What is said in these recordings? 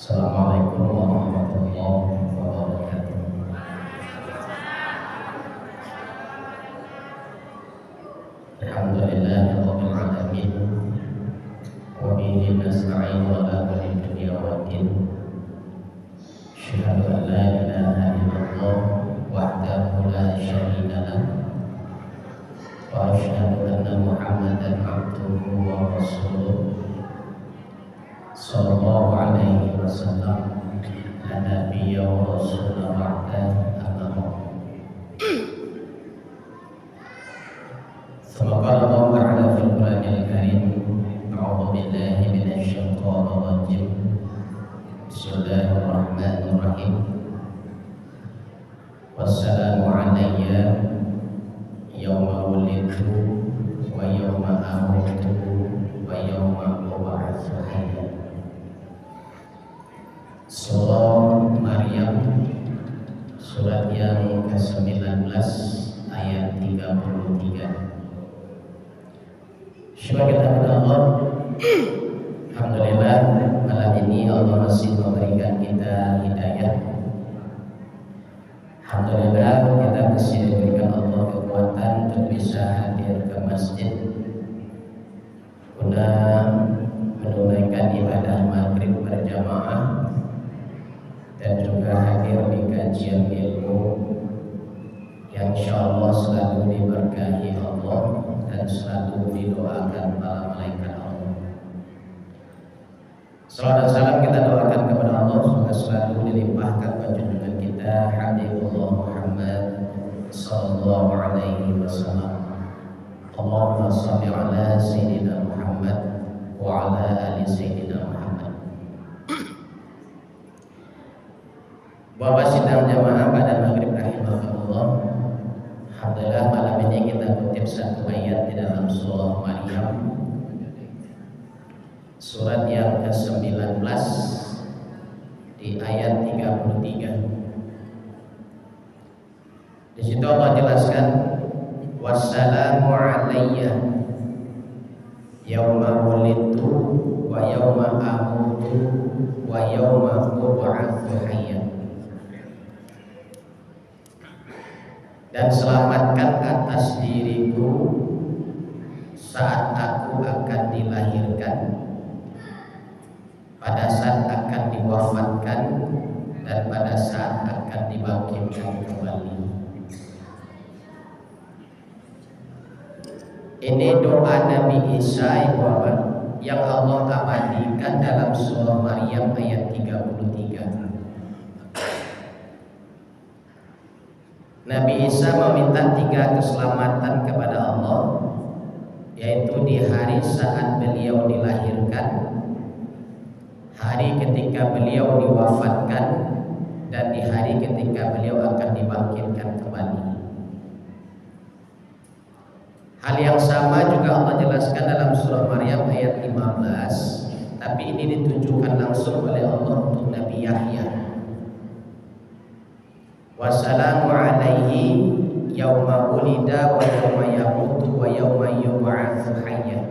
Assalamualaikum warahmatullahi wabarakatuh. Alhamdulillahirabbil alamin. Wa bihi nasta'in wa la dunya waddin. Asyhadu an la ilaha illallah wahdahu la syarika lah. Wa asyhadu anna Muhammadan abduhu wa rasuluh. Sallallahu alaihi wasallam. La nabiyya wa rasulullah ba'da amma ba'd. Thumma qala Allah ta'ala fil Qur'anil Karim, a'udzu billahi minasy syaithanir rajim. Bismillahirrahmanirrahim. Wassalamu alayya yauma wulidtu wa yauma amutu wa yauma ub'atsu hayya. Surah Maryam, surat yang ke-19 ayat 33. Syukur kita kepada Allah. Alhamdulillah, malam ini Allah masih memberikan kita hidayah. Alhamdulillah, kita masih diberikan Allah kekuatan untuk bisa hadir ke masjid guna menunaikan ibadah maghrib berjamaah dan juga hadir di kajian ilmu yang insyaallah selalu diberkahi Allah dan selalu didoakan para malaikat Allah. Salawat dan salam kita doakan kepada Allah semoga selalu dilimpahkan pada junjungan kita Habibullah Muhammad sallallahu alaihi wasallam. Allahumma shalli ala sayyidina Muhammad wa ala ali sayyidina Muhammad. Bapak sidang jamaah pada maghrib rahimahullah. Alhamdulillah malam ini kita kutip satu ayat di dalam surah Maryam, surat yang ke-19 di ayat 33. Di situ Allah jelaskan, wassalamu alayya yauma wulidtu wa yauma amutu wa yauma ub'atsu hayya. Dan selamatkan atas diriku saat aku akan dilahirkan, pada saat akan diwafatkan, dan pada saat akan dibangkitkan kembali. Ini doa Nabi Isa yang Allah abadikan dalam surah Maryam ayat 33. Nabi Isa meminta 3 keselamatan kepada Allah, yaitu di hari saat beliau dilahirkan, hari ketika beliau diwafatkan, dan di hari ketika beliau akan dibangkitkan kembali. Hal yang sama juga Allah jelaskan dalam surah Maryam ayat 15, tapi ini ditujukan langsung oleh Allah untuk Nabi Yahya. Wassalamu alaihi yauma wulida wa yauma yamutu wa yauma yub'atsu hayya.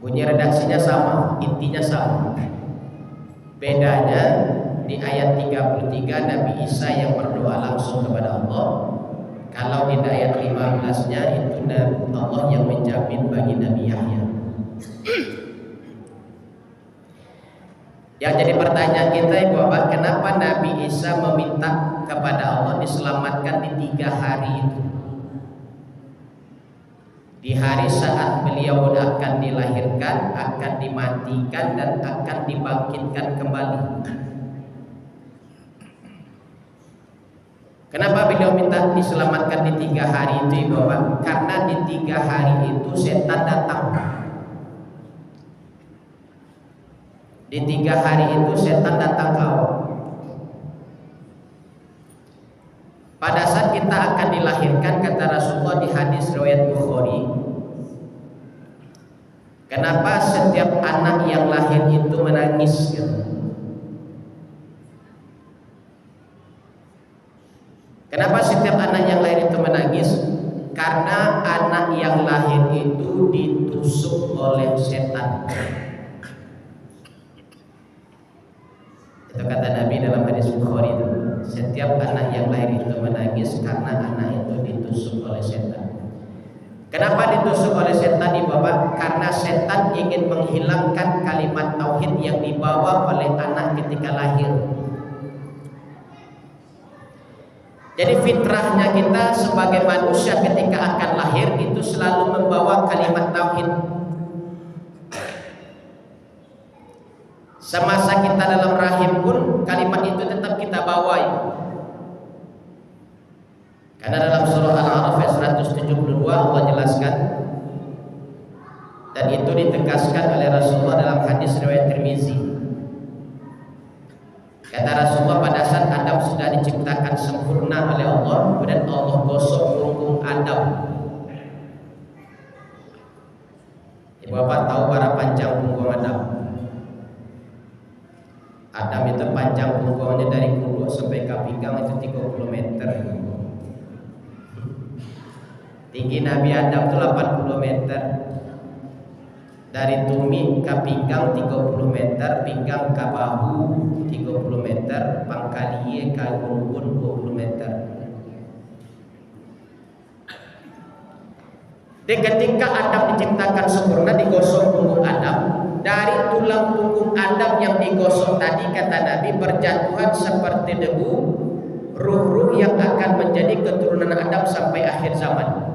Bunyi redaksinya sama, intinya sama. Bedanya di ayat 33 Nabi Isa yang berdoa langsung kepada Allah. Kalau di ayat 15-nya itu Allah yang menjamin bagi Nabi Yahya. Yang jadi pertanyaan kita Ibu Bapak, kenapa Nabi Isa meminta kepada Allah diselamatkan di 3 hari itu? Di hari saat beliau akan dilahirkan, akan dimatikan, dan akan dibangkitkan kembali. Kenapa beliau minta diselamatkan di 3 hari itu Ibu Bapak? Karena di 3 hari itu setan datang. Di 3 hari itu setan datang ke awal. Pada saat kita akan dilahirkan, kata Rasulullah di hadis riwayat Bukhari, kenapa setiap anak yang lahir itu menangis? Kenapa setiap anak yang lahir itu menangis? Karena anak yang lahir itu ditusuk oleh setan. dalam hadis Bukhari itu, setiap anak yang lahir itu menangis karena anak itu ditusuk oleh setan. Kenapa ditusuk oleh setan ibu bapak? Karena setan ingin menghilangkan kalimat tauhid yang dibawa oleh anak ketika lahir. Jadi fitrahnya kita sebagai manusia ketika akan lahir itu selalu membawa kalimat tauhid. Semasa kita dalam rahim pun kalimat itu tetap kita bawa. Karena dalam surah Al-A'raf ayat 172 Allah jelaskan, dan itu ditegaskan oleh Rasulullah dalam hadis riwayat Tirmizi. Kata Rasulullah, pada saat Adam sudah diciptakan sempurna oleh Allah, kemudian Allah gosok punggung Adam. Ibu bapak tahu berapa panjang punggung Adam? Adam itu panjang punggungnya dari kuku sampai ke pinggang itu 30 meter. Tinggi Nabi Adam itu 80 meter. Dari tumit ke pinggang 30 meter, pinggang ke bahu 30 meter, pangkaliye ke rumpun 20 meter. Dan ketika Adam diciptakan sempurna, digosok punggung Adam, dari tulang punggung Adam yang digosok tadi kata Nabi berjatuhan seperti debu ruh-ruh yang akan menjadi keturunan Adam sampai akhir zaman.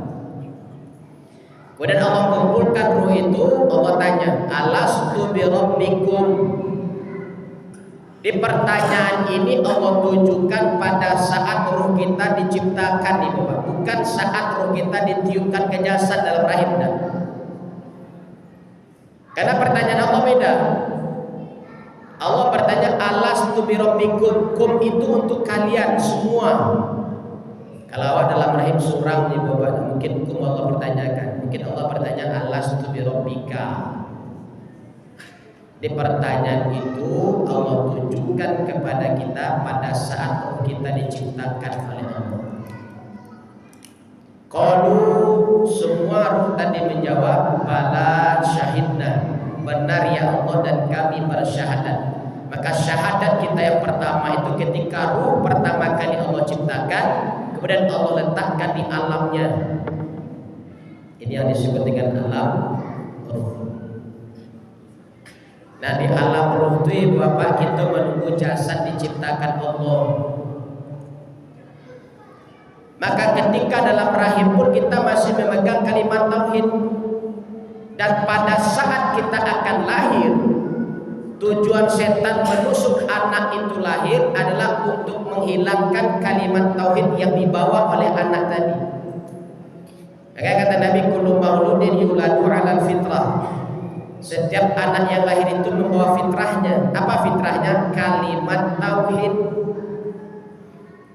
Kemudian Allah kumpulkan ruh itu, Allah tanya, alastu birabbikum. Di pertanyaan ini Allah tujukan pada saat ruh kita diciptakan, Ibu Bapak, bukan saat ruh kita ditiupkan ke jasad dalam rahim. Karena pertanyaan Allah beda. Allah bertanya, alastu birabbikum, kum itu untuk kalian semua. Kalau awak dalam rahim surang Ibu Bapak, mungkin kum Allah pertanyakan. Mungkin Allah bertanya, alastu birabbika. Di pertanyaan itu Allah tunjukkan kepada kita pada saat roh kita diciptakan oleh Allah. Qalu, semua roh tadi menjawab, bala syahidna, benar ya Allah dan kami bersyahadat. Maka syahadat kita yang pertama itu ketika roh pertama kali Allah ciptakan, kemudian Allah letakkan di alamnya. Ini yang disebut dengan alam ruh. Nah, di alam ruh itu Ibu Bapak kita menunggu jasad diciptakan Allah. Maka ketika dalam rahim pun kita masih memegang kalimat tauhid. Dan pada saat kita akan lahir, tujuan setan menusuk anak itu lahir adalah untuk menghilangkan kalimat tauhid yang dibawa oleh anak tadi. Maka kata Nabi, kullu mauludin yuladu 'alal fitrah. Setiap anak yang lahir itu membawa fitrahnya. Apa fitrahnya? Kalimat tauhid.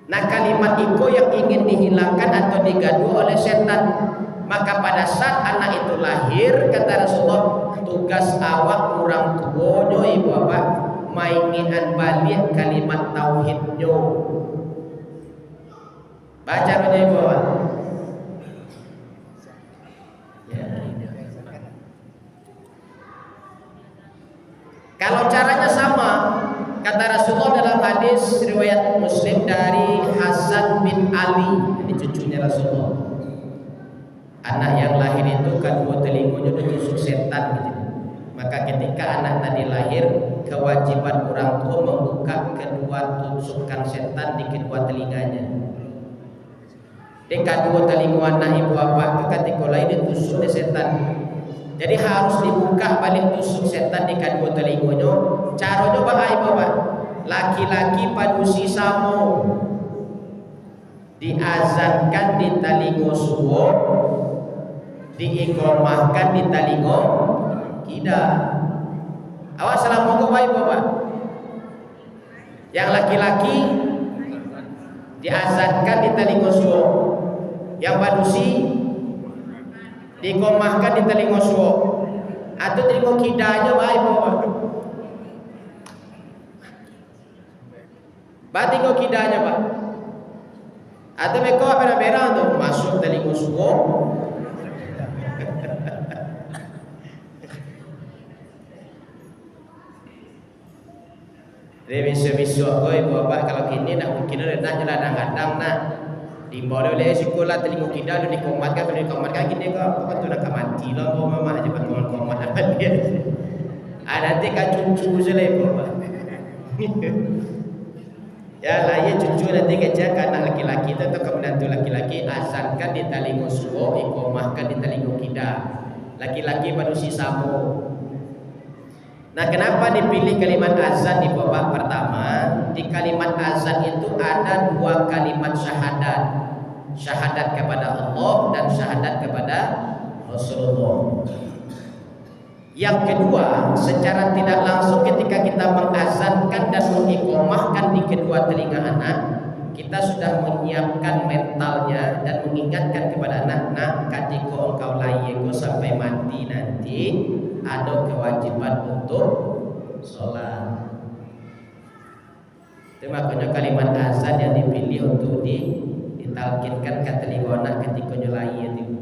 Nah, kalimat itu yang ingin dihilangkan atau digaduh oleh setan. Maka pada saat anak itu lahir, kata Rasulullah, tugas awak orang tuanya Ibu Bapak mainan balik kalimat tauhidnya. Baca Ibu Bapak. Kalau caranya sama, kata Rasulullah dalam hadis riwayat Muslim dari Hasan bin Ali, ini cucunya Rasulullah. Anak yang lahir itu kedua telinganya ditusuk setan gitu. Maka ketika anak tadi lahir, kewajiban orang tua membuka kedua tusukan setan di kedua telinganya. Di kedua telinga anak ibu bapak ketika lahir ditusuk oleh setan. Jadi harus dibuka balik tusuk setan di kedua telinganya. Caranya ibu bapak, laki-laki padusi samo diazankan di telinga suwo, diiqamahkan di telinga kida. Awas salam monggo ibu bapak. Yang laki-laki diazankan di telinga suwo, yang padusi dikomahkan di telinga suwo atau telinga kidanya baik bapak. Telinga kidanya pak. Atau mereka merah-merah tuh masuk telinga suwo. Jadi besok-besok kau ibu bapak kalau kini nak mungkin ada nak jalan kadang nak dibawa oleh sekolah telinga kita di komatkan gini kau tu nak mati lah bawa mama aja komat apa dia. Nanti kan cucu selai bapak. Ya lah ya cucu nanti kerja anak laki-laki atau menantu laki-laki asalkan di telinga suo ikomahkan di telinga kita. Laki-laki manusia samu. Nah, kenapa dipilih kalimat azan di babak pertama? Di kalimat azan itu ada dua kalimat syahadat. Syahadat kepada Allah dan syahadat kepada Rasulullah. Yang kedua, secara tidak langsung ketika kita mengazankan dan mengiqamahkan di kedua telinga anak, kita sudah menyiapkan mentalnya dan mengingatkan kepada anak-anak ketika engkau layak sampai mati nanti ada kewajiban untuk sholat. Itu makanya kalimat azan yang dipilih untuk ditalkinkan ke telinga anak ketika layak itu.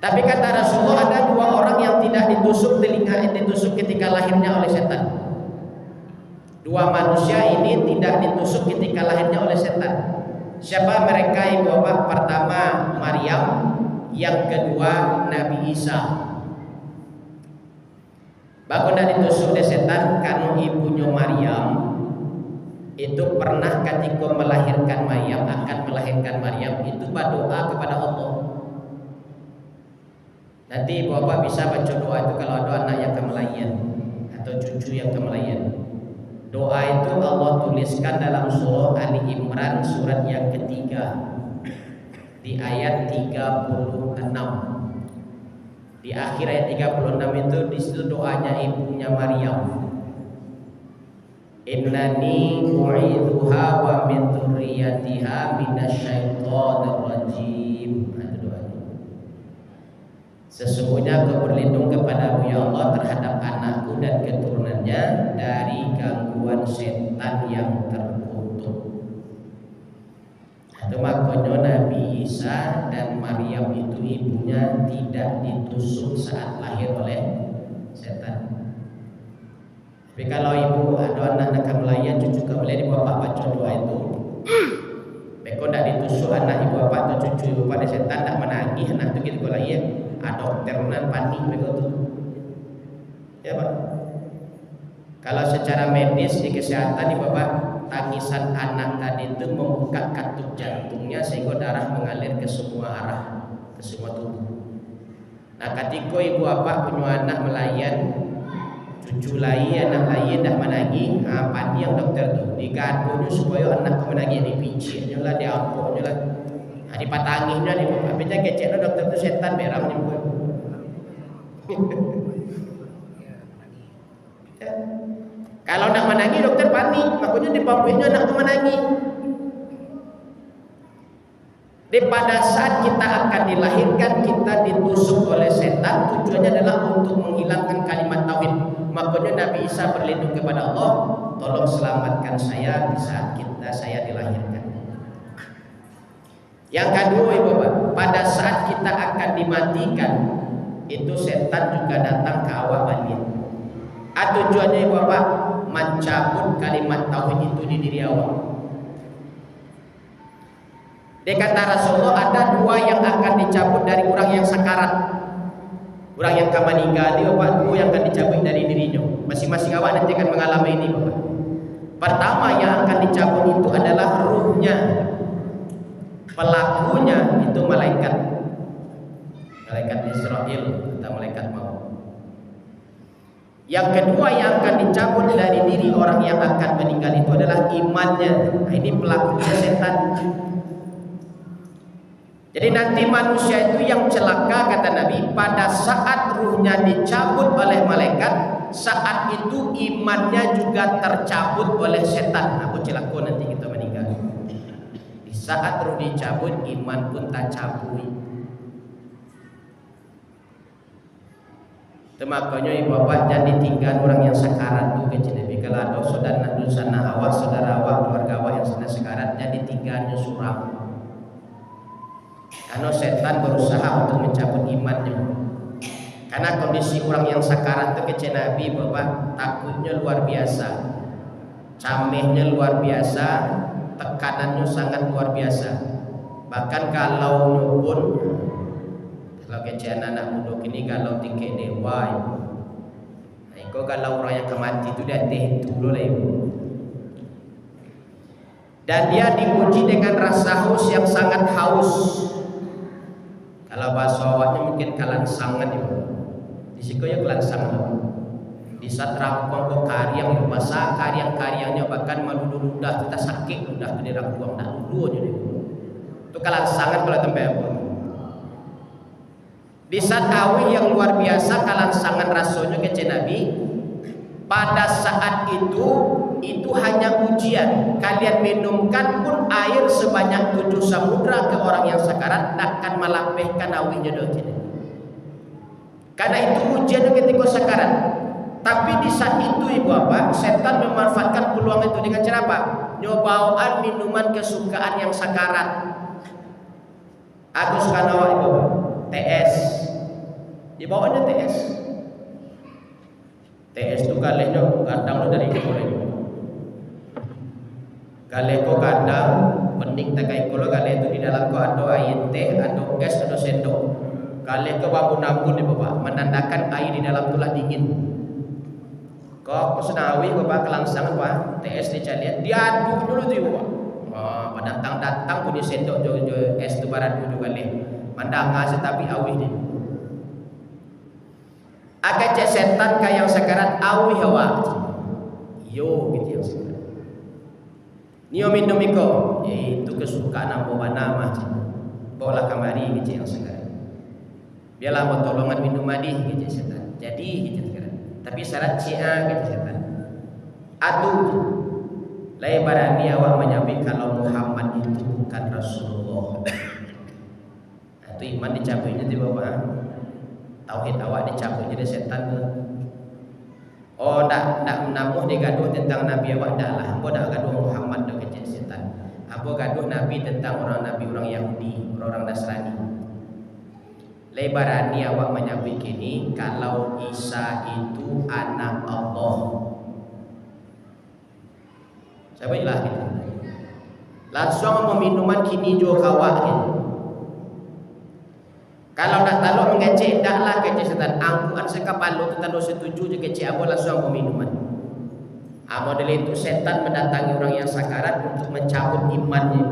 Tapi kata Rasulullah ada dua orang yang tidak ditusuk ketika lahirnya oleh setan. Dua manusia ini tidak ditusuk ketika lahirnya oleh setan. Siapa mereka ibu bapak? Pertama Maryam, yang kedua Nabi Isa. Bahkan tidak ditusuk oleh setan karena ibunya Maryam itu pernah ketika melahirkan Maryam itu berdoa kepada Allah. Nanti ibu bapak bisa baca doa itu kalau ada anak yang kemelayan atau cucu yang kemelayan. Doa itu Allah tuliskan dalam surah Ali Imran surat yang ketiga di ayat 36. Di akhir ayat 36 itu di situ doanya ibunya Maryam. Innani u'idzuha wa min dzurriyyatiha minasyaitonir rajim. Itu doanya. Sesungguhnya Kau berlindung kepadamu ya Allah terhadap anakku dan keturunannya dari gangguan setan yang terkutuk. Itu makanya Nabi Isa dan Maryam itu ibunya tidak ditusuk saat lahir oleh setan. Tapi kalau ibu ada anak kemelayan cucu kemelayan ibu bapak baca doa itu, mereka tidak ditusuk anak ibu bapak atau cucu ibu bapak setan tidak menagih anak itu gitu lahir. Dokter nan panik begitu. Ya Pak. Kalau secara medis di kesehatan nih Bapak, tangisan anak tadi itu membuka katup jantungnya sehingga darah mengalir ke semua arah, ke semua tubuh. Nah, ketika ibu bapak punya anak melayan, cucu lain, anak lain dah menagi, panik yang dokter tuh digaduh supaya anak menagi dipijitnya lah, diampuknya lah. Dipatangihnya nih Bapak, tapi keceknya dokter itu setan beram nih Bapak. Kalau nak menangi dokter panik, makanya dipapuinya anak tu menangi. Pada saat kita akan dilahirkan, kita ditusuk oleh setan, tujuannya adalah untuk menghilangkan kalimat tauhid. Makanya Nabi Isa berlindung kepada Allah, tolong selamatkan saya di saat saya dilahirkan. Yang kedua ibu bapak, pada saat kita akan dimatikan, itu setan juga datang ke awak balik. Tujuannya ibu bapak mencabut kalimat tauhid itu di diri awak. Dia kata Rasulullah ada dua yang akan dicabut dari orang yang sakarat. Orang yang akan meninggal dia bapak, dua yang akan dicabut dari dirinya. Masing-masing awak nanti akan mengalami ini bapak. Pertama yang akan dicabut itu adalah ruhnya. Pelakunya itu malaikat Israel atau malaikat maut. Yang kedua yang akan dicabut dari diri orang yang akan meninggal itu adalah imannya. Nah, ini pelakunya setan. Jadi nanti manusia itu yang celaka kata Nabi, pada saat ruhnya dicabut oleh malaikat, saat itu imannya juga tercabut oleh setan. Aku celaka nanti kita meninggal. Saat ruh dicabut, iman pun tak cabut. Makanya ibu bapak jangan ditinggal orang yang sekarat tu kecil. Kalau ada saudara awak, saudara awak, keluarga awak yang sedang sekarat, jangan ditinggalnya suram. Karena setan berusaha untuk mencabut imannya. Karena kondisi orang yang sakarat itu kece Nabi Bapak takutnya luar biasa, camehnya luar biasa, tekanannya sangat luar biasa. Bahkan kalau nyubun, kalau kece anak muda ini kalau tinggi dewa, itu kalau orang yang kemati itu dia teh dulu lah ibu. Dan dia diuji dengan rasa haus yang sangat haus. Kalau bahasa awaknya mungkin kalansangan ibu. Di situ ya kalansangan. Di saat rangkuang kok karyang masa karyang-karyangnya bahkan malu ludah kita sakit ludah tu di rangkuang tak lulu aja itu kalansangan kalau tempat apa. Di saat awi yang luar biasa kalansangan rasanya kece Nabi. Pada saat itu hanya ujian. Kalian minumkan pun air sebanyak 7 samudra ke orang yang sakarat takkan melapehkan awinya doa. Karena itu ujian ketika sakarat. Tapi di saat itu ibu apa? Setan memanfaatkan peluang itu dengan cara apa? Nyobaan minuman kesukaan yang sakarat. Aku suka nawa ibu TS. Dibawanya TS. TS itu galenya kadang lo dari kolej. Gale ko kadang bening takai kolo gale itu di dalam ko ada air teh, ada es, ada sendok. Gale ko babun-babun ni bapak menandakan air di dalam tulah dingin. Kok senawi bapak kelangsangan pak TS dicalian diaduk dulu tu bapak. Wah, datang punya sendok jo es tu barat dulu gale. Mandanga tetapi awih ni. Akan cek setan kaya yang sakarat awih hawa. Yo gitu yang sakarat. Nio minum iko, itu kesukaan ambo mana mah. Bawalah kamari gitu yang sakarat. Biarlah pertolongan minum madi gitu setan. Jadi gitu sakarat. Tapi syarat cia gitu setan. Aduh. Lai barani awak menyambi kalau Muhammad itu bukan Rasulullah. Itu iman dicabutnya di bawah. Tauhid awak dicabut jadi setan tu. Oh ndak menabuh digaduh tentang Nabi awak dak lah. Ambo dak gaduh Muhammad dak kecil setan. Ambo gaduh Nabi tentang orang Nabi orang Yahudi, orang Nasrani. Lebarani awak menyabik ini kalau Isa itu anak Allah. Siapa ilah gitu. Langsung minuman kini jo kawak gitu. Kalau nak taluk mengecek, daklah kecek setan. Angkuan sekapalu tu taluk setuju je kecek abo langsung minuman. Model itu setan mendatangi orang yang sakarat untuk mencabut imannya.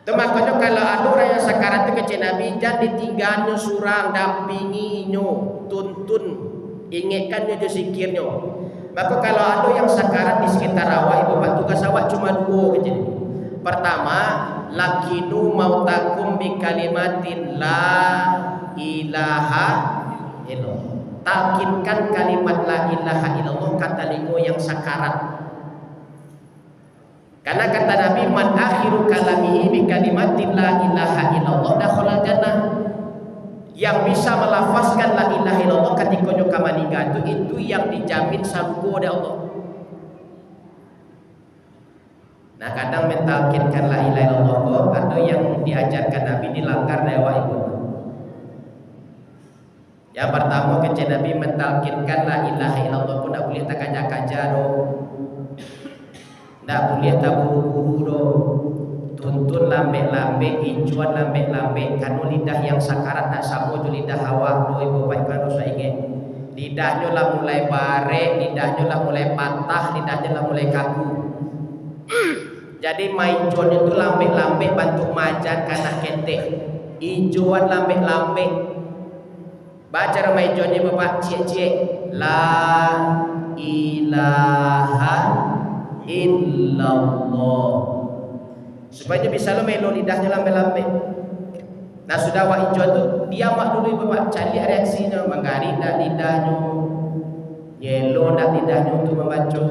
Makanya kalau ada orang yang sakarat itu kecek Nabi, jangan ditinggalnya surang, dampingi inyo, tuntun, ingatkannya je sikirnya. Maka kalau ada yang sakarat di sekitar awak, ibu tugas awak cuma 2 kecek. Pertama, lakinu mautakum bi kalimatin la ilaha illallah. Takinkan kalimat la ilaha illallah kata lingo yang sakarat. Karena kata Nabi man akhiru kalamihi bi kalimatin la ilaha illallah dakhala jannah. Yang bisa melafazkan la ilaha illallah ketika nyoka meninggal itu yang dijamin surga oleh Allah. Nah kadang mentalkinkan la ilaha illallah kok ada yang diajarkan Nabi dilanggar dewa ibu. Yang pertama kece Nabi mentalkinkan la ilaha illallah pun tak boleh tak kaja-kaja doh. Tak boleh tak buru-buru doh. Tuntun lambe-lambe, incuan lambe-lambe. Kanu lidah yang sakarat tak sama jo lidah hawa doh ibu baik kanu saya ingat. Lidahnya lah mulai bare, lidahnya lah mulai patah, lidahnya lah mulai kaku. Jadi maicon itu lambe-lambe bantu majan karena ketek. Ijuan lambe-lambe. Baca maiconnya bapak cie-cie. La ilaha illallah. Supaya bisa lo melo lidahnya lambe-lambe. Nah sudah wak ijuan tu dia mak dulu bapak cari reaksinya. Menggari dak lidahnya. Yelo dak lidahnya untuk membaca.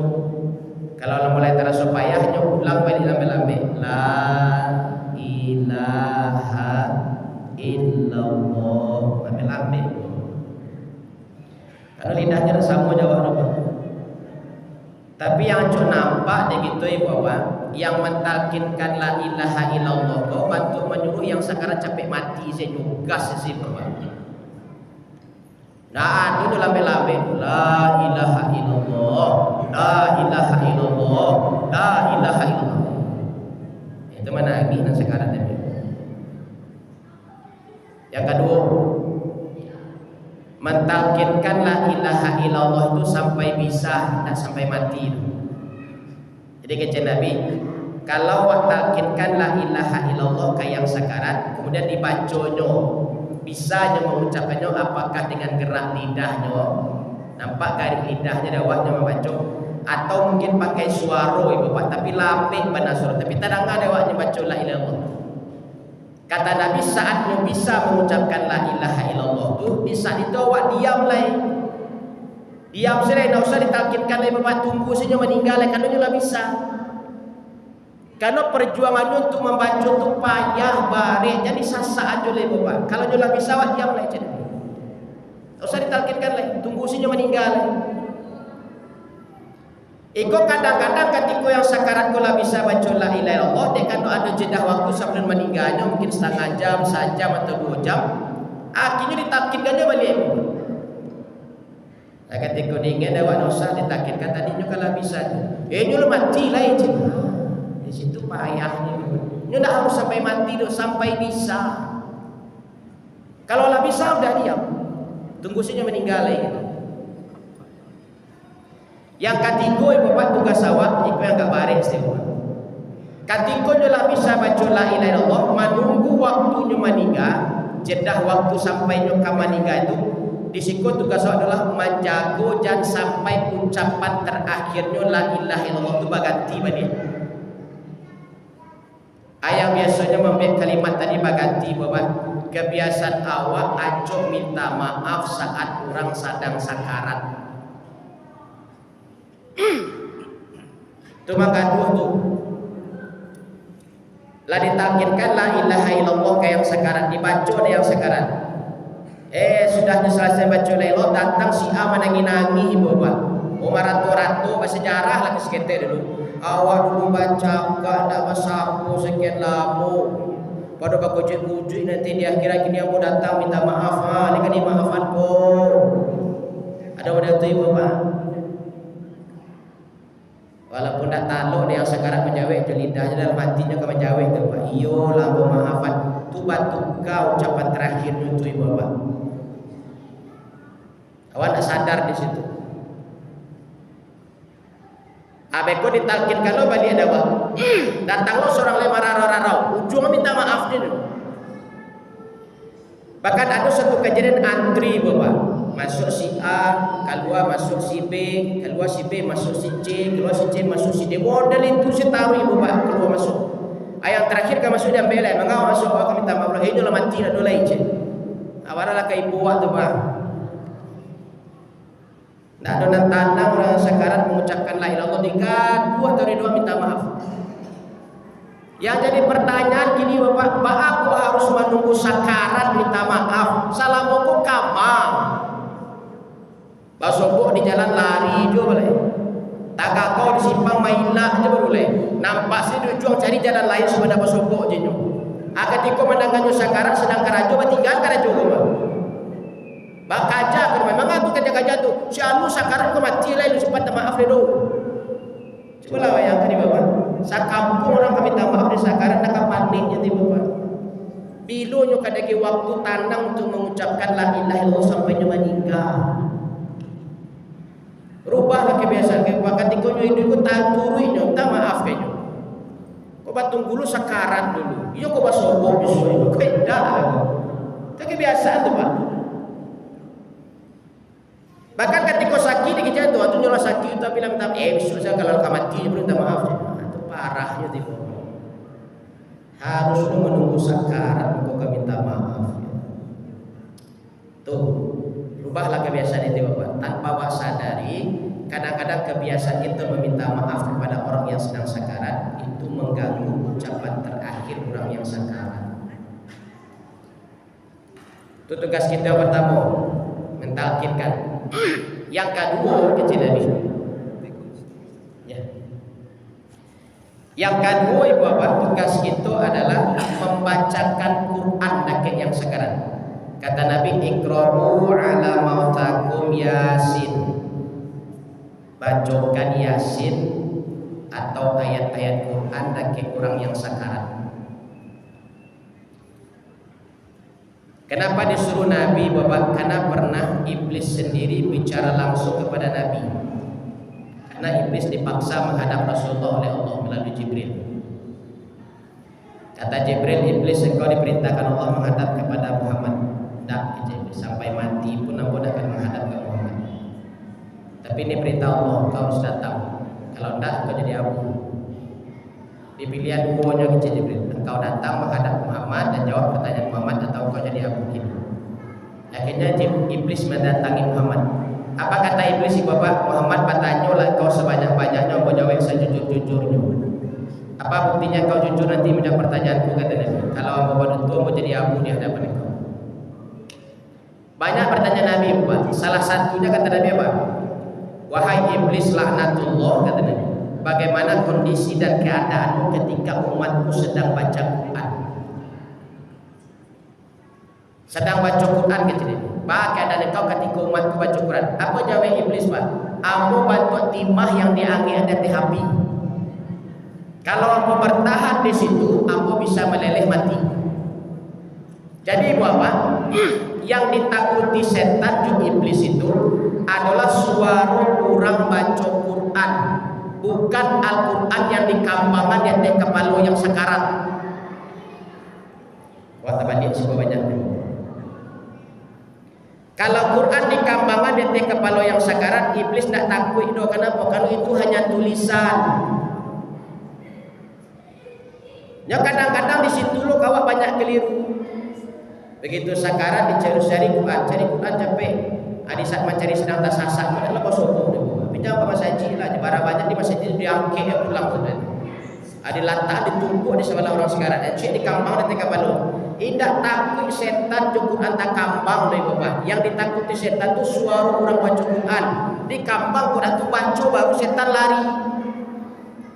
Kalau mulai terasa payahnya ulang balik lambe-lambe. La ilaha illallah. Lambe-lambe. Kalau lidahnya sama jawab apa? Tapi yang cuma nampak dia gitu ibu bapak, yang mentalkinkan la ilaha illallah kau bantu menyuruh yang sekarang capek mati saya gas sih bapak. Nah, itu lambe-lambe la ilaha illallah, la ilaha illallah, la ilaha illallah. Itu mana lagi nah sekarang ini. Yang kedua, mentalkinkan la ilaha illallah itu sampai bisa, tidak sampai mati. Jadi kata Nabi, kalau talkinkan la ilaha illallah kayak yang sekarat, kemudian dibaconyo, bisanya mengucapkannya apakah dengan gerak lidahnya, nampak garis lidahnya dawahnya membaca, atau mungkin pakai suara ibu pak, tapi lapik banasur, tapi tak dengar dawahnya baca la ilaha illallah. Kata Nabi saatnya bisa mengucapkan la ilaha illallah tu, di saat itu awak diam lah, diam saja, tidak usah ditalkinkan lagi bapak, tunggu saja meninggal, kalau nyolah bisa. Karena perjuangannya untuk membaca itu payah, barik, jadi sasa aja lah bapak. Kalau nyolah bisa awak diam lah, tidak usah ditalkinkan lagi, tunggu saja meninggal. Iko kadang-kadang ketika yang sakarat kula bisa baca la ilaha illallah, dia kan ada jeda waktu sebelum meninggalnya, mungkin setengah jam, sejam atau 2 jam. Akhirnya ditakdirkannya balik. Nah, ketika dingin awak usah ditakdirkan tadinya kalau bisa. Nyolah mati lah itu. Di situ payahnya. Nyolah harus sampai mati tuh, sampai bisa. Kalau lah bisa udah diam. Tunggu saja meninggal gitu. Yang ketiga ibu bapak tugas awak itu yang gak baris ibu. Ketiga nyolah bisa baca la ilaha illallah, menunggu waktunya meninggal, jedah waktu sampai nyoka meninggal itu. Di situ tugas awak adalah menjaga jangan sampai ucapan terakhirnya la ilaha illallah itu berganti dia. Ayah biasanya membuat kalimat tadi berganti bapak. Kebiasaan awak acok minta maaf saat orang sedang sakarat. Itu maka tuh lah ditalkinkan la ilaha illallah kayak yang sekarang dibaca ada yang sekarang. Sudah selesai baca la ilaha datang si A menangi-nangi bapak. Ratu-ratu bersejarah lagi sekitar dulu. Awak dulu baca gak ada masapu sekian lama. Pada baku ujuk nanti di akhir ini aku datang minta maaf. Ini kan maafan kok. Ada wadah tu bapak. Walaupun tak taluk dia yang sekarang menjawab itu lidahnya dalam hatinya kau menjawab itu pak. Iyo lah maafan. Tu batu kau ucapan terakhir itu ibu bapak. Awak tak sadar di situ. Abeko ditalkin kalau balik ada pak. Datanglah seorang lemah rarau. Ujungnya minta maaf dia. Bahkan ada satu kejadian antri bapak. Masuk si A, keluar masuk si B, keluar si B masuk si C, keluar si C masuk si D. Model itu saya tahu ibu pak keluar masuk. Yang terakhir kan masuk dan belai, mengapa masuk awak minta maaf. Ini lah mati dah dulu aja. Awalnya ke ibu awak tu pak. Tak ada nak tanang orang sekarat mengucapkan la ilaha illallah dua atau dua minta maaf. Yang jadi pertanyaan gini bapak, aku harus menunggu sakarat minta maaf. Salamuku kamar. Basobok di jalan lari juga boleh. Tak kau di simpang mainlah aja boleh. Nampak sih juang cari jalan lain sebenarnya basobok je nyo. Ketika mendangannya sakarat sedang karajo bertinggal karajo bapak. Bakaja kan memang aku kerja tu. Si anu sakarat ko mati lah lu sempat maaf dulu. Coba lah yang tadi bapak. Sakampung orang kami minta maaf di sakarat nak paniknya ti bapak. Bila nyo kadagi waktu tandang untuk mengucapkan la ilaha illallah sampai nyo meninggal. Rubahlah kebiasaan kebiasaan ketika nyo hidup tak turui nyo tak maaf kenyo. Kau batung dulu sakarat dulu. Iyo kau basobok bisu. Kau dah. Itu kebiasaan tu pak. Bahkan ketika sakit di jatuh atau nyolah sakit tapi bilang bisu saya kalau mati belum minta maaf. Itu parahnya tiba. Harus menunggu sakarat kau minta maaf. Tuh. Rubahlah kebiasaan itu bapak. Tanpa awak sadari, kadang-kadang kebiasaan kita meminta maaf kepada orang yang sedang sakarat itu mengganggu ucapan terakhir orang yang sakarat. Itu tugas kita pertama, mentalkinkan. Yang kedua kecil ini. Ya. Yang kedua ibu bapak tugas kita adalah membacakan Quran dekat yang sakarat. Kata Nabi, iqra'u ala mautakum Yasin. Bacakan Yasin atau ayat-ayat Quran bagi orang yang sakarat. Kenapa disuruh Nabi Bapak? Karena pernah iblis sendiri bicara langsung kepada Nabi. Karena iblis dipaksa menghadap Rasulullah oleh Allah melalui Jibril. Kata Jibril, iblis engkau diperintahkan Allah menghadap kepada Muhammad. Tak, sampai mati pun engkau akan menghadap ke Muhammad. Tapi ini perintah Allah, kau harus datang. Kalau tidak, engkau jadi abu. Di pilihan duonya ke Jibril, engkau datang menghadap Muhammad dan jawab pertanyaan Muhammad atau engkau jadi abu kini. Akhirnya iblis mendatangi Muhammad. Apa kata iblis? Bapak Muhammad bertanya lah kau sebanyak-banyaknya, engkau jawab sejujur-jujurnya. Apa buktinya kau jujur nanti menjawab pertanyaanku, kata Nabi. Kalau engkau berdutu, engkau jadi abu di hadapan engkau. Banyak pertanyaan Nabi Bapak. Salah satunya kata Nabi apa? Wahai iblis laknatullah, kata Nabi, bagaimana kondisi dan keadaanmu ketika umatku sedang baca Quran? Sedang baca Quran kata Nabi. Pak, keadaan engkau ketika umatku baca Quran. Apa jawab iblis, Pak? Aku bantu timah yang diangin ada di api. Kalau aku bertahan di situ, aku bisa meleleh mati. Jadi Bapak, yang ditakuti setan juga iblis itu adalah suara orang baca Quran, bukan Al-Quran yang dikambangkan di atas kepala yang sekarat. Wah, teman-teman semua banyak. Kalau Quran dikambangkan di atas kepala yang sekarat, iblis tidak takut. Kenapa? Kalau itu hanya tulisan. Ya kadang-kadang di situ lo kawak banyak keliru. Begitu sakarat dicari Quran, cari Quran capek. Adi saat mencari sedang tak sasak, adalah kau sopo. Pinjam ke masjid lah, barang banyak di masjid diangkit ya pulang sudah. Adi lantak ditumpuk di sebelah orang sekarat, dan cik di kambang dan teka balon. Indak takut setan di Quran tak kambang dari Bapak. Yang ditakuti setan tu suara orang baca Quran. Di kambang Quran tu baca baru setan lari.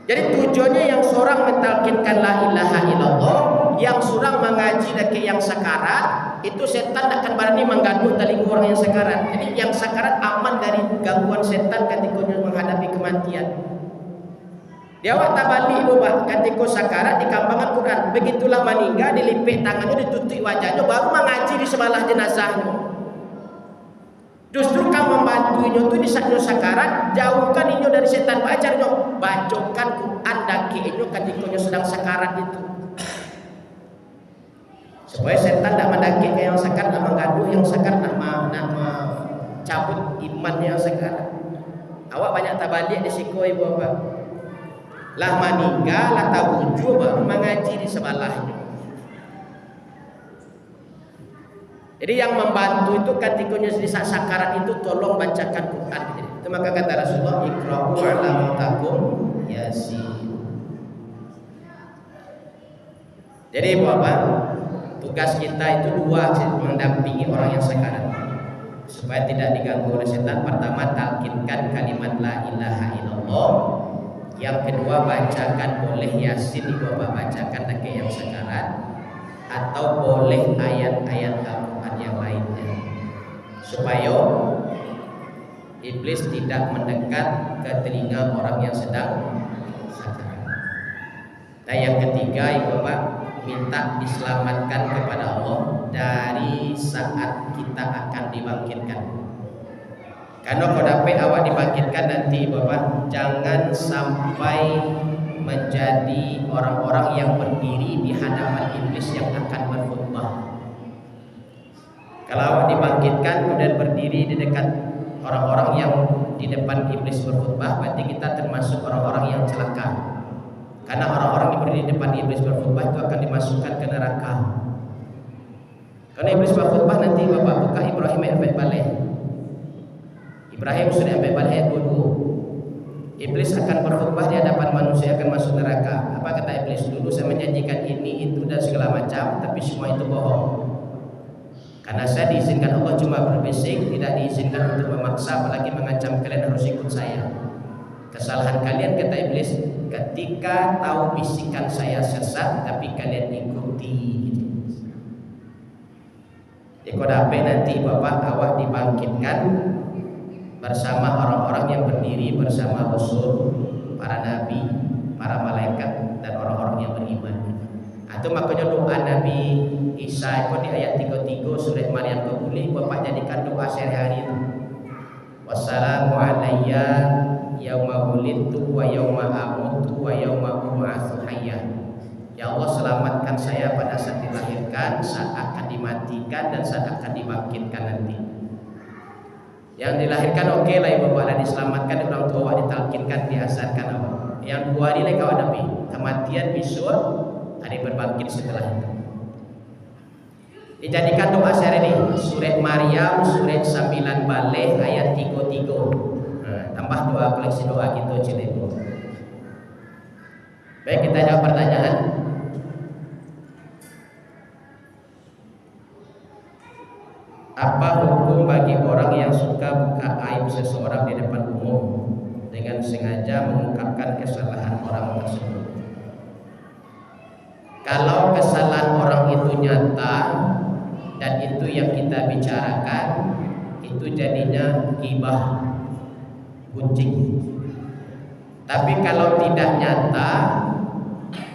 Jadi tujuannya yang seorang mentalkinkan la ilaha illallah, yang seorang mengaji dake yang sakarat, itu setan akan berani menggaduh tali orang yang sakarat. Jadi yang sakarat aman dari gangguan setan ketika menghadapi kematian. Dia tak balik Bapak, ketika sakarat dikambangkan Quran. Begitulah meninggal, dilipik tangannya, ditutup wajahnya, baru mengaji di sebelah jenazahnya. Justru kamu membantunya itu di saat sakarat, jauhkan inyo dari setan. Bacarnya, bacokan Quran daki inyo ketika sedang sakarat itu, supaya setan tidak mendaki ke yang sakarat, nak menggaduh yang sakarat, nak cabut imannya yang sakarat. Awak banyak tabalik di siku ibu bapak. Lah meninggal, lah tabuju baru mengaji di sebelahnya. Jadi yang membantu itu ketika di saat sakarat itu tolong bacakan Quran. Itu maka kata Rasulullah, iqra'u ala mautakum Yasin. Jadi Bapak, tugas kita itu dua, mendampingi orang yang sakarat supaya tidak diganggu oleh setan. Pertama, talkinkan kalimat la ilaha illallah. Yang kedua, bacakan boleh Yasin di Bapak bacakan lagi yang sakarat, atau boleh ayat-ayat Al-Quran yang lainnya, supaya iblis tidak mendekat ke telinga orang yang sedang sakarat. Dan yang ketiga, Ibu Bapak, minta diselamatkan kepada Allah dari saat kita akan dibangkitkan. Karena kalau dapat awak dibangkitkan nanti Bapak, jangan sampai menjadi orang-orang yang berdiri di hadapan iblis yang akan berkhutbah. Kalau awak dibangkitkan kemudian berdiri di dekat orang-orang yang di depan iblis berkhutbah, berarti kita termasuk orang-orang yang celaka. Karena orang-orang yang berdiri di depan iblis berkhutbah itu akan dimasukkan ke neraka. Karena iblis berkhutbah nanti Bapak buka Ibrahim ayat balik. Ibrahim sudah sampai balik ayat 22. Iblis akan berkhutbah di hadapan manusia akan masuk neraka. Apa kata iblis? Dulu saya menjanjikan ini, itu dan segala macam, tapi semua itu bohong. Karena saya diizinkan Allah cuma berbisik, tidak diizinkan untuk memaksa, apalagi mengancam kalian harus ikut saya. Kesalahan kalian, kata iblis, ketika tahu bisikan saya sesat, tapi kalian ikuti. Iko dapat nanti Bapak awak dibangkitkan bersama orang-orang yang berdiri bersama Rasul, para nabi, para malaikat dan orang-orang yang beriman. Atau makanya doa Nabi Isa itu di ayat 33 surat Maryam itu boleh Bapak jadikan doa sehari-hari itu. Wassalamu alayya yauma wulidtu wa yauma amutu wa yauma ub'atsu hayya. Ya Allah, selamatkan saya pada saat dilahirkan, saat akan dimatikan dan saat akan dibangkitkan nanti. Yang dilahirkan oke lah ibu bapak, dan diselamatkan orang tua, ditalkinkan, diasarkan awak. Yang 2 hari lagi kau hadapi kematian besok, hari berbangkit setelah itu. Dijadikan doa sehari ini surat Maryam surat 9 balik ayat 33. Tambah doa koleksi doa gitu cilepo. Baik, kita jawab pertanyaan. Apa hukum bagi orang yang suka buka aib seseorang di depan umum dengan sengaja mengungkapkan kesalahan orang tersebut? Kalau kesalahan orang itu nyata dan itu yang kita bicarakan, itu jadinya ghibah, kucing. Tapi kalau tidak nyata,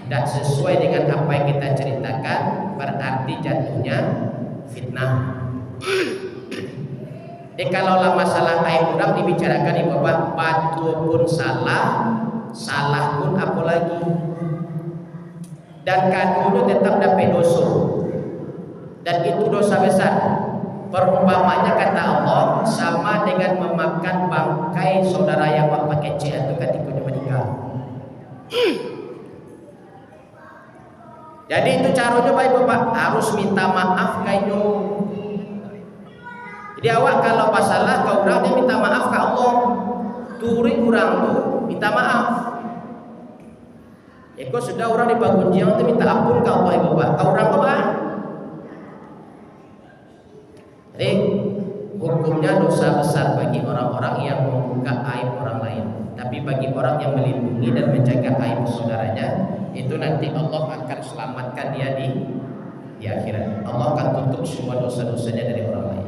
tidak sesuai dengan apa yang kita ceritakan, berarti jatuhnya fitnah. Kalau masalah aib orang dibicarakan ibu bapak, batu pun salah, salah pun apa lagi, dan kadunya tetap dapat dosa, dan itu dosa besar. Perumpamanya kata Allah sama dengan memakan bangkai saudara yang pakai kecil itu ketika menikah. Jadi itu caranya baik bapak, harus minta maaf kayak Jadi awak kalau masalah kau orang dia minta maaf ke Allah, turi orang tu minta maaf. Eko sudah orang di Bagunjiang tu minta ampun ke Allah ibu bapak, kau orang apa? Jadi hukumnya dosa besar bagi orang-orang yang membuka aib orang lain. Tapi bagi orang yang melindungi dan menjaga aib saudaranya, itu nanti Allah akan selamatkan dia di akhirat. Allah akan tutup semua dosa-dosanya dari orang lain.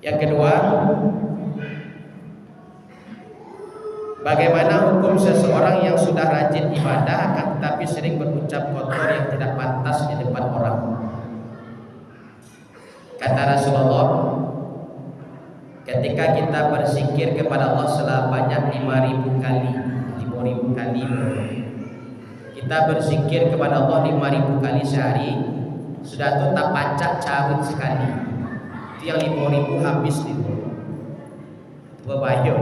Yang kedua, bagaimana hukum seseorang yang sudah rajin ibadah akan tetapi sering berucap kotor yang tidak pantas di depan orang? Kata Rasulullah, ketika kita berzikir kepada Allah sebanyak 5.000 kali, 5.000 kali, kita berzikir kepada Allah 5.000 kali sehari, sudah itu tak pacak cawit sekali. Yang 5.000 habis itu berbahaya.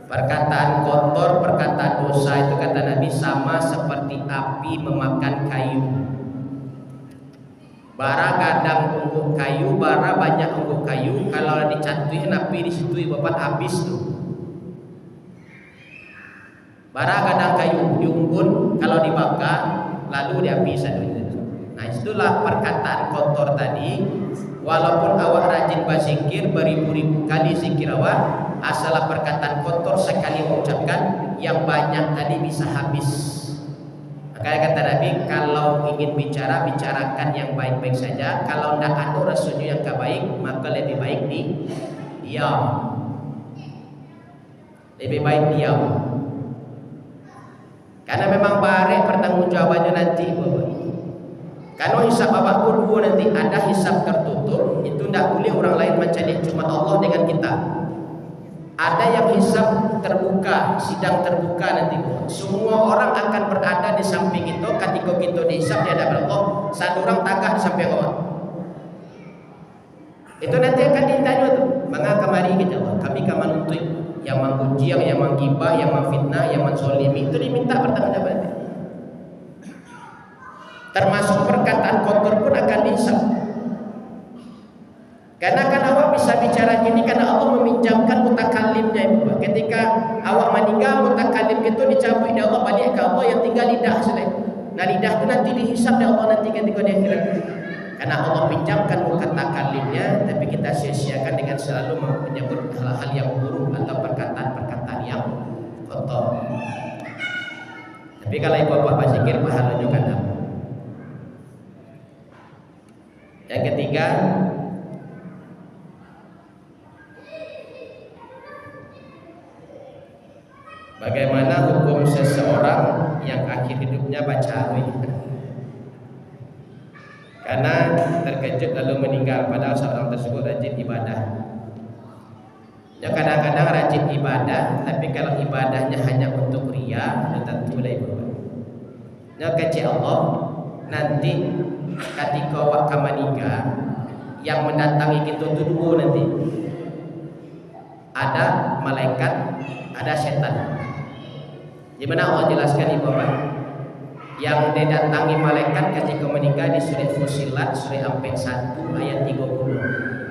Perkataan kotor, perkataan dosa itu kata Nabi sama seperti api memakan kayu. Bara gadang ungguk kayu, bara banyak ungguk kayu, kalau dicantuin api di situ bapak habis tuh. Bara gadang kayu diunggun, kalau dibakar lalu dihabis aduh. Nah itulah perkataan kotor tadi. Walaupun awak rajin berzikir beribu-ribu kali zikir awak, asal perkataan kotor sekali mengucapkan yang banyak tadi bisa habis. Makanya kata Nabi, kalau ingin bicara, bicarakan yang baik-baik saja. Kalau tidak ada rasanya yang baik, maka lebih baik diam. Lebih baik diam. Karena memang barek pertanggungjawabannya nanti. Kalau hisab apapun nanti ada hisab tertutup, itu tidak boleh orang lain mencari, cuma Allah dengan kita. Ada yang hisab terbuka, sidang terbuka nanti. Semua orang akan berada di samping itu. Ketika kita dihisab di hadapan Allah, satu orang tagak di samping Allah. Itu nanti akan ditanya tuh, mengapa kemari kita Allah? Kami akan menuntut yang menggunjing, yang menggibah, yang memfitnah, yang menzolimi, itu diminta pertanggungjawaban. Termasuk perkataan kotor pun akan dihisab. Karena kan awak bisa bicara gini karena Allah meminjamkan mutakalimnya ibu. Ketika awak meninggal, mutakalim itu dicabut dari Allah balik ke Allah, yang tinggal lidah saja. Nah lidah itu nanti dihisab dari Allah nanti ketika di akhirat. Karena Allah pinjamkan mutakalimnya, tapi kita sia-siakan dengan selalu menyebut hal-hal yang buruk atau perkataan-perkataan yang kotor. Tapi kalau ibu bapak berzikir pahalanya kan apa? Yang ketiga, bagaimana hukum seseorang yang akhir hidupnya bacawi karena terkejut lalu meninggal padahal seorang tersebut rajin ibadah. Ya, kadang-kadang rajin ibadah, tapi kalau ibadahnya hanya untuk ria, tentu lah ibu. Ya, kecil Allah nanti ketika waktu meninggal yang mendatangi kita itu dua nanti. Ada malaikat, ada setan. Di mana Allah jelaskan ibu Bapak? Yang didatangi malaikat ketika meninggal di surah Fussilat surah 1 ayat 30.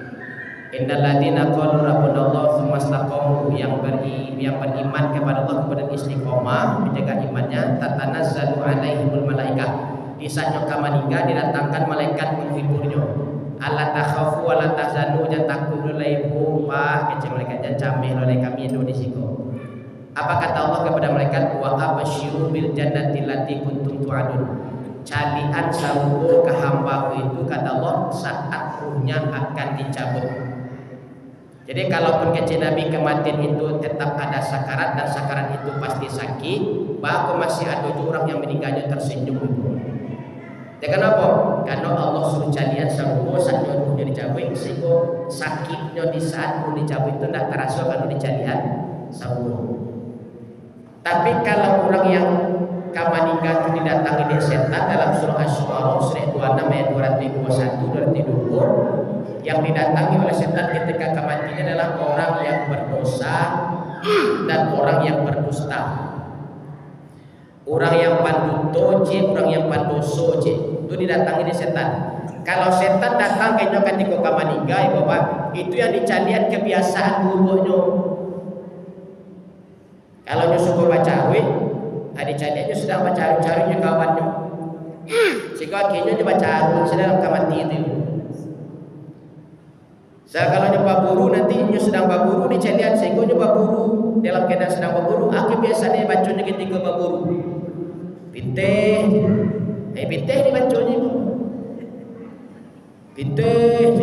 Innal ladzina qalu rabbuna Allah tsumma istaqamu, yang beriman kepada Allah kemudian istiqomah menjaga imannya, tatanazzalu alaihimul malaikah, di saat mereka meninggal didatangkan malaikat menghiburnya. Alla takhafu wa la tahzanu, jangan takut dulu ibu pak, kecil malaikat jangan cameh oleh kami Indonesia. Apa kata Allah kepada malaikat? Wa abasyiru bil jannati allati kuntum tu'adun, calian sarugo ke hambaku itu, kata Allah, saat ruhnya akan dicabut. Jadi kalaupun kecil Nabi kematian itu tetap ada sakarat, dan sakarat itu pasti sakit, bahkan masih ada orang yang meninggalnya tersenyum. Ya kenapa? Karena Allah suruh calian sarugo saat ruhnya dicabut, sehingga sakitnya di saat ruh dicabut itu tidak terasa kalau dicalian sarugo. Tapi kalau orang yang meninggal itu didatangi oleh setan, dalam surah Asy-Syu'ara surah 26 ayat 221 222, yang didatangi oleh setan ketika kematiannya adalah orang yang berdosa dan orang yang berdusta, orang yang panduto, orang yang pandoso, itu didatangi oleh setan. Kalau setan datang ketika meninggal, Bapak, itu yang dicalian kebiasaan buruknya. Kalau dia suka baca awet, adik caliannya sedang cari-carinya kawannya. Sehingga akhirnya dia baca awet sedang mati itu. Kalau dia baburu, nanti dia sedang baburu di calian, sehingga dia baburu dalam keadaan sedang baburu. Akhir biasanya bacanya ketika baburu. Pinteh dibacanya. Pinteh.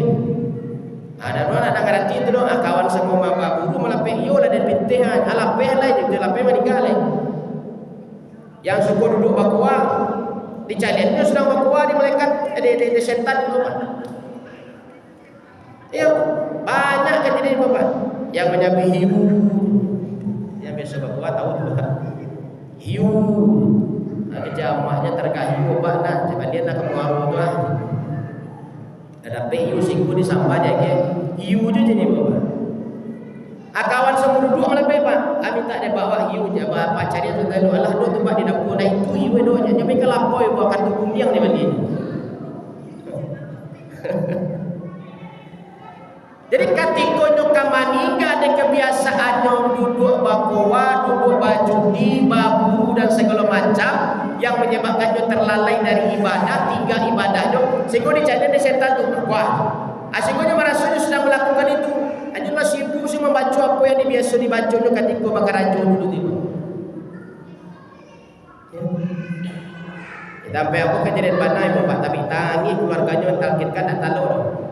Ada orang nak ngerti itu dong, kawan semua baburu malah iyo lah dan pinteh, alapeh lah itu, alapeh meninggal lah. Yang suku duduk bakua, di caliannya sedang bakua di malaikat, di setan itu. Ya banyak kejadian Bapak, yang menyambi hiu, yang biasa bakua tahu juga, hiu, ada jamahnya terkah hiu Bapak, nah coba dia nak kemuaru tu lah. Ada hiu singgu di sampah dia ke hiu je jadi Bapak. Akawan semua duduk malam Pak. Kami tak ada bawa hiu je Bapak cari sudah lu Allah do tempat di dapur dah itu hiu do nya nyampe ke lampoi buat kan kumiang di mandi. Jadi ketika nyoka meninggal ada kebiasaannya duduk bakowa, duduk bajudi, babu dan segala macam yang menyebabkannya terlalai dari ibadah, tinggal ibadahnya, sehingga dicari di setan tu. Wah, sehingga merasanya sedang melakukan itu. Hanya sibuk sih membaca apa yang biasa dibacanya ketika bakar rajo dulu tu. Sampai aku kejadian panai Bapak, tapi tangi keluarganya mentalkinkan tak tahu.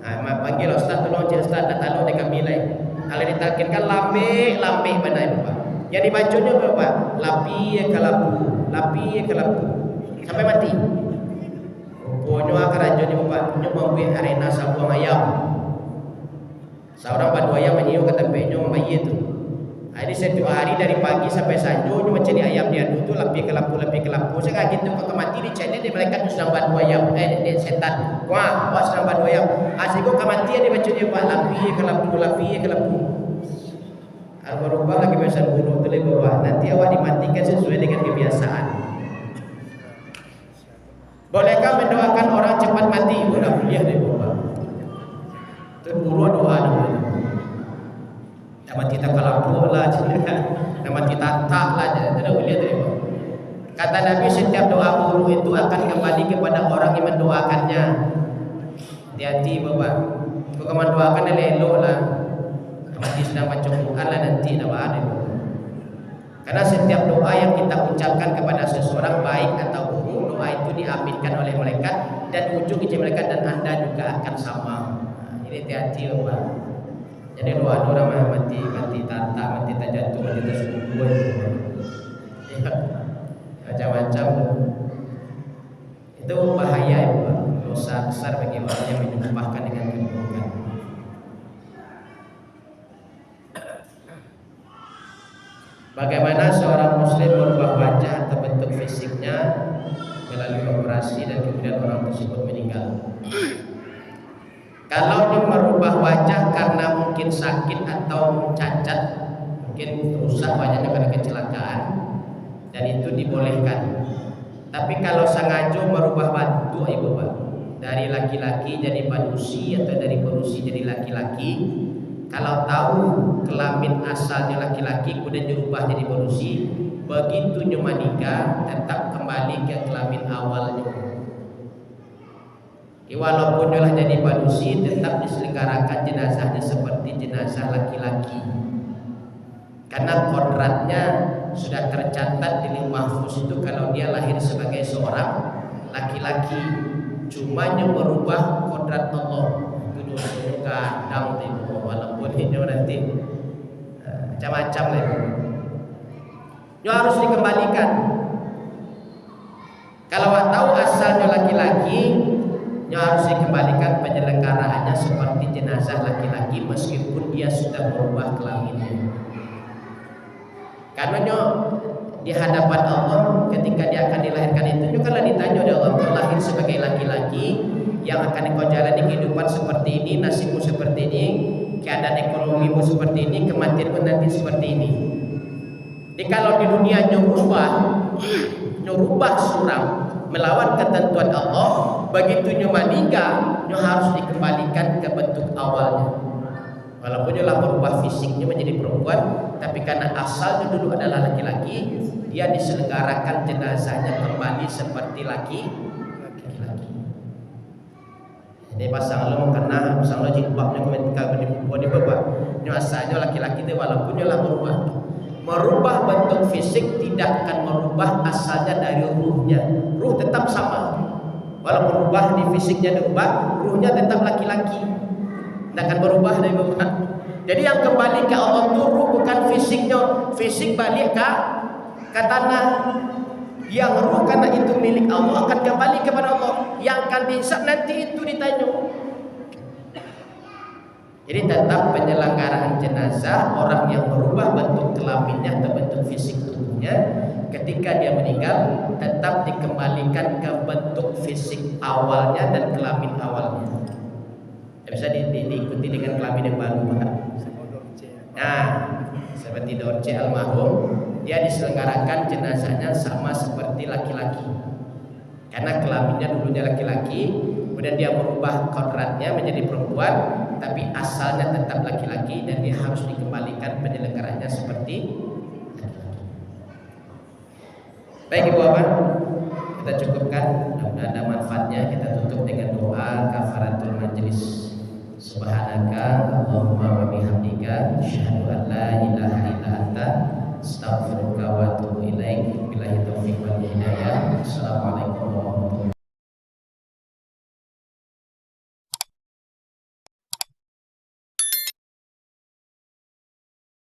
Panggil Ustaz tolong cik Ustaz tak tahu dekat milai. Kalau ditalkinkan lambe panai Bapak. Yang dibacanya Bapak, lapi ke lapu sampai mati. Rupanya kerajaan Bapak, nyo membuat arena sabuang ayam. Seorang padu ayam menyiu ke tempatnya membayi itu. Jadi setiap hari dari pagi sampai sanjo nyo mencari ayam dia dulu lapi ke lampu. Saya kaget tu kau mati di channel di malaikat sedang padu ayam, di setan. Wah sedang padu ayam. Asyik kau mati dia baca dia Pak lapi ke lampu. Al-Barubah lagi pesan buruk tu bahwa nanti awak dimatikan sesuai dengan kebiasaan. Bolehkah mendoakan orang cepat mati? Udah kuliah deh Bapak. Terburu doa dulu. Nama kita kalapur lah, nama kita tak lah, tidak boleh deh. Kata Nabi setiap doa buruk itu akan kembali kepada orang yang mendoakannya. Hati-hati Bapak. Kau mendoakan elok lah. Mati sedang baca Quran lah nanti dah ada. Karena setiap doa yang kita ucapkan kepada seseorang baik atau buruk, doa itu diaminkan oleh malaikat dan ujung izin malaikat dan Anda juga akan sama. Ini hati-hati Bapak. Jadi doa orang mati tata, mati terjatuh, mati tersungguh, ya, macam-macam. Itu bahaya ya Bapak. Dosa besar bagi orang yang menyumpahkan dengan keburukan. Bagaimana seorang muslim merubah wajah atau bentuk fisiknya melalui operasi dan kemudian orang tersebut meninggal? Kalau dia merubah wajah karena mungkin sakit atau cacat, mungkin rusak wajahnya karena kecelakaan, dan itu dibolehkan. Tapi kalau sengaja merubah bentuk ibu Pak, dari laki-laki jadi manusi atau dari manusi jadi laki-laki, kalau tahu kelamin asalnya laki-laki kemudian dirubah jadi manusi, begitu menikah tetap kembali ke kelamin awalnya. Walaupun telah jadi manusia, tetap diselenggarakan jenazahnya seperti jenazah laki-laki. Karena kodratnya sudah tercatat di Lauh Mahfuz itu kalau dia lahir sebagai seorang laki-laki. Cuma yang merubah kodrat Allah. Itu dosa kadang walaupun itu nanti macam-macam lagi. Itu harus dikembalikan. Kalau tahu asalnya laki-laki, harus dikembalikan penyelenggaraannya seperti jenazah laki-laki meskipun dia sudah berubah kelaminnya. Karena di hadapan Allah ketika dia akan dilahirkan itu kalau ditanya oleh Allah, kau lahir sebagai laki-laki yang akan kau jalani kehidupan seperti ini, nasibmu seperti ini, keadaan ekonomimu seperti ini, kematianmu nanti seperti ini. Jadi kalau di dunia nyurubah suram melawan ketentuan Allah, begitu meninggal harus dikembalikan ke bentuk awalnya. Walaupun dia berubah fisiknya menjadi perempuan, tapi karena asalnya dulu adalah laki-laki, dia diselenggarakan jenazahnya kembali seperti laki-laki. Jadi pasang lo kena, pasang lo jilbabnya komentar di bapak, asalnya laki-laki itu walaupun dia merubah bentuk fisik tidak akan merubah asalnya dari ruhnya. Ruh tetap sama. Walaupun berubah di fisiknya dirubah, ruhnya tetap laki-laki. Tidak akan berubah dari bukan. Jadi yang kembali ke Allah itu ruh bukan fisiknya. Fisik balik ke tanah. Yang ruh karena itu milik Allah akan kembali kepada Allah. Yang akan dihisab nanti itu ditanya. Jadi tetap penyelenggaraan jenazah orang yang berubah bentuk kelaminnya atau bentuk fisik tubuhnya ketika dia meninggal tetap dikembalikan ke bentuk fisik awalnya dan kelamin awalnya. Bisa diikuti dengan kelamin yang baru. Nah, seperti Dorce almarhum, dia diselenggarakan jenazahnya sama seperti laki-laki. Karena kelaminnya dulunya laki-laki, kemudian dia merubah kodratnya menjadi perempuan, tapi asalnya tetap laki-laki dan dia harus dikembalikan penyelenggaranya seperti laki-laki. Baik Ibu Bapak, kita cukupkan. Mudah-mudahan ada manfaatnya. Kita tutup dengan doa kafaratul majlis. Subhanaka Allahumma wa bihamdika asyhadu